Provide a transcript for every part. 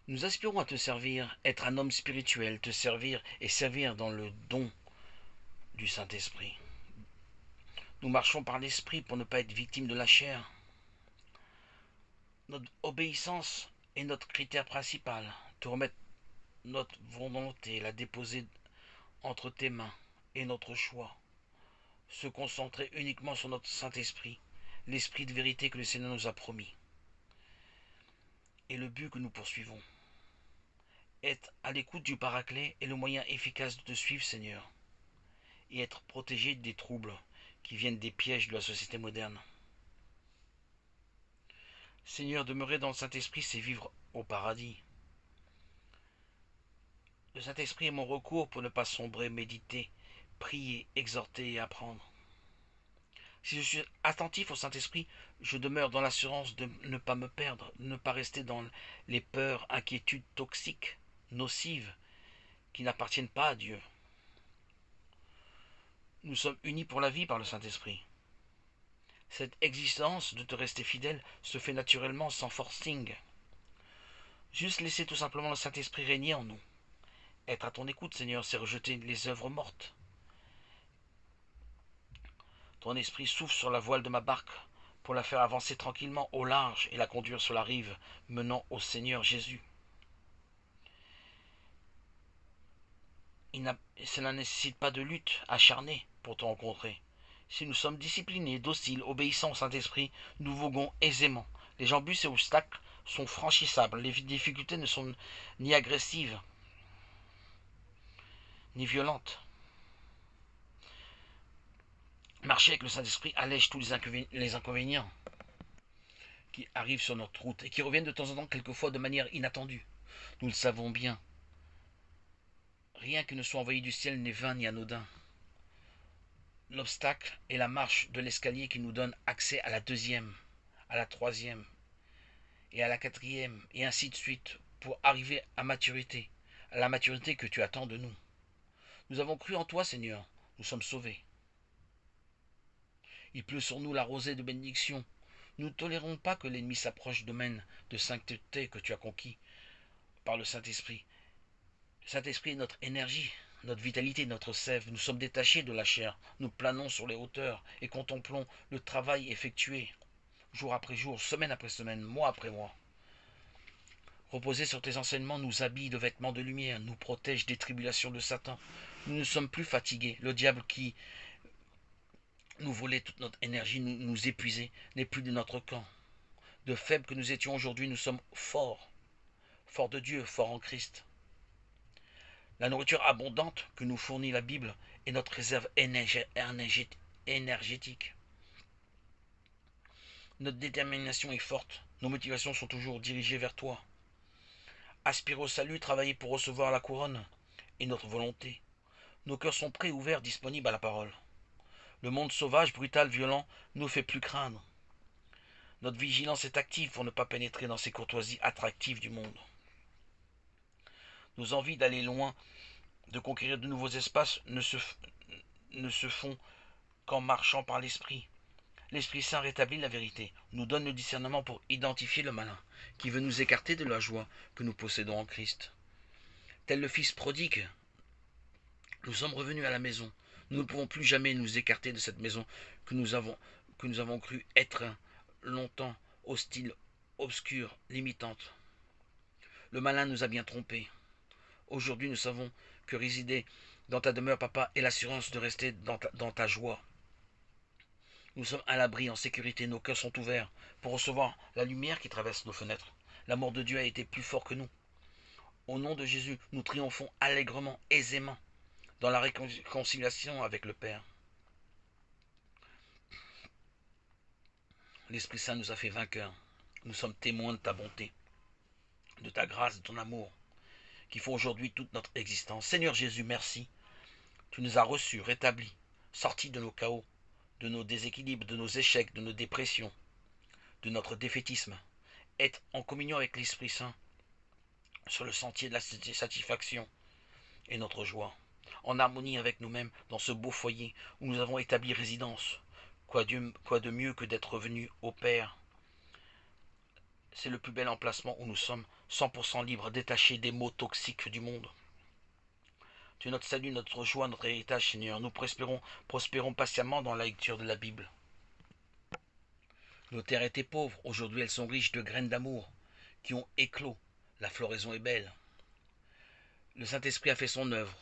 Nous aspirons à te servir, être un homme spirituel, te servir et servir dans le don du Saint-Esprit. Nous marchons par l'Esprit pour ne pas être victimes de la chair. Notre obéissance est notre critère principal. Te remettre notre volonté, la déposer entre tes mains et notre choix. Se concentrer uniquement sur notre Saint-Esprit, l'Esprit de vérité que le Seigneur nous a promis. Et le but que nous poursuivons. Être à l'écoute du Paraclet est le moyen efficace de te suivre, Seigneur, et être protégé des troubles qui viennent des pièges de la société moderne. Seigneur, demeurer dans le Saint-Esprit, c'est vivre au paradis. Le Saint-Esprit est mon recours pour ne pas sombrer, méditer, prier, exhorter et apprendre. Si je suis attentif au Saint-Esprit, je demeure dans l'assurance de ne pas me perdre, de ne pas rester dans les peurs, inquiétudes toxiques, nocives, qui n'appartiennent pas à Dieu. Nous sommes unis pour la vie par le Saint-Esprit. Cette existence de te rester fidèle se fait naturellement sans forcing. Juste laisser tout simplement le Saint-Esprit régner en nous. Être à ton écoute, Seigneur, c'est rejeter les œuvres mortes. Ton esprit souffle sur la voile de ma barque pour la faire avancer tranquillement au large et la conduire sur la rive menant au Seigneur Jésus. Cela ne nécessite pas de lutte acharnée pour te rencontrer. Si nous sommes disciplinés, dociles, obéissants au Saint-Esprit, nous voguons aisément. Les embûches et obstacles sont franchissables. Les difficultés ne sont ni agressives, ni violentes. Marcher avec le Saint-Esprit allège tous les inconvénients qui arrivent sur notre route et qui reviennent de temps en temps, quelquefois de manière inattendue. Nous le savons bien. Rien qui ne soit envoyé du ciel n'est vain ni anodin. L'obstacle est la marche de l'escalier qui nous donne accès à la deuxième, à la troisième et à la quatrième, et ainsi de suite, pour arriver à maturité, à la maturité que tu attends de nous. Nous avons cru en toi, Seigneur, nous sommes sauvés. Il pleut sur nous la rosée de bénédiction. Nous ne tolérons pas que l'ennemi s'approche du domaine de sainteté que tu as conquis par le Saint-Esprit. Le Saint-Esprit est notre énergie, notre vitalité, notre sève. Nous sommes détachés de la chair. Nous planons sur les hauteurs et contemplons le travail effectué, jour après jour, semaine après semaine, mois après mois. Reposer sur tes enseignements nous habille de vêtements de lumière, nous protège des tribulations de Satan. Nous ne sommes plus fatigués. Le diable qui nous volait toute notre énergie, nous épuisait, n'est plus de notre camp. De faibles que nous étions aujourd'hui, nous sommes forts. Forts de Dieu, forts en Christ. La nourriture abondante que nous fournit la Bible est notre réserve énergétique. Notre détermination est forte. Nos motivations sont toujours dirigées vers toi. Aspirer au salut, travailler pour recevoir la couronne est notre volonté. Nos cœurs sont prêts, ouverts, disponibles à la parole. Le monde sauvage, brutal, violent nous fait plus craindre. Notre vigilance est active pour ne pas pénétrer dans ces courtoisies attractives du monde. Nos envies d'aller loin, de conquérir de nouveaux espaces ne se font qu'en marchant par l'Esprit. L'Esprit Saint rétablit la vérité, nous donne le discernement pour identifier le malin, qui veut nous écarter de la joie que nous possédons en Christ. Tel le Fils prodigue, nous sommes revenus à la maison. Nous ne pouvons plus jamais nous écarter de cette maison que nous avons cru être longtemps hostile, obscure, limitante. Le malin nous a bien trompés. Aujourd'hui, nous savons que résider dans ta demeure, papa, est l'assurance de rester dans ta joie. Nous sommes à l'abri, en sécurité, nos cœurs sont ouverts pour recevoir la lumière qui traverse nos fenêtres. L'amour de Dieu a été plus fort que nous. Au nom de Jésus, nous triomphons allègrement, aisément, dans la réconciliation avec le Père. L'Esprit Saint nous a fait vainqueurs. Nous sommes témoins de ta bonté, de ta grâce, de ton amour, qui font aujourd'hui toute notre existence. Seigneur Jésus, merci. Tu nous as reçus, rétablis, sortis de nos chaos, de nos déséquilibres, de nos échecs, de nos dépressions, de notre défaitisme. Être en communion avec l'Esprit Saint sur le sentier de la satisfaction et notre joie. En harmonie avec nous-mêmes dans ce beau foyer où nous avons établi résidence. Quoi de mieux que d'être revenu au Père, c'est le plus bel emplacement où nous sommes 100% libres, détachés des maux toxiques du monde. Tu es notre salut, notre joie, notre héritage, Seigneur. Nous prospérons patiemment dans la lecture de la Bible. Nos terres étaient pauvres, aujourd'hui elles sont riches de graines d'amour qui ont éclos. La floraison est belle. Le Saint-Esprit a fait son œuvre.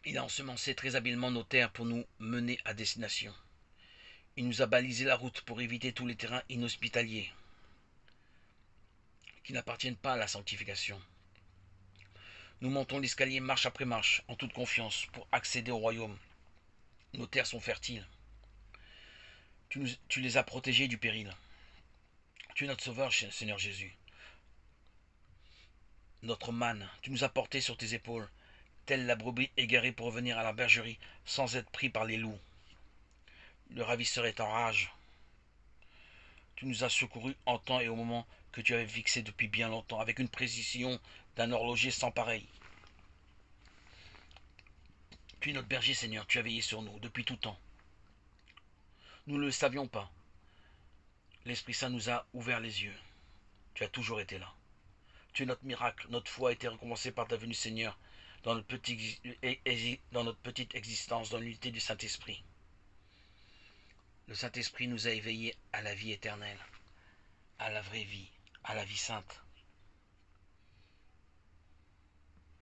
Il a ensemencé très habilement nos terres pour nous mener à destination. Il nous a balisé la route pour éviter tous les terrains inhospitaliers qui n'appartiennent pas à la sanctification. Nous montons l'escalier marche après marche, en toute confiance, pour accéder au royaume. Nos terres sont fertiles. Tu les as protégées du péril. Tu es notre sauveur, Seigneur Jésus. Notre manne, tu nous as portés sur tes épaules, telle la brebis égarée pour revenir à la bergerie sans être pris par les loups. Le ravisseur est en rage. Tu nous as secourus en temps et au moment que tu avais fixé depuis bien longtemps, avec une précision d'un horloger sans pareil. Tu es notre berger, Seigneur, tu as veillé sur nous depuis tout temps. Nous ne le savions pas. L'Esprit Saint nous a ouvert les yeux. Tu as toujours été là. Tu es notre miracle. Notre foi a été récompensée par ta venue, Seigneur, dans notre petite existence, dans l'unité du Saint-Esprit. Le Saint-Esprit nous a éveillés à la vie éternelle, à la vraie vie, à la vie sainte.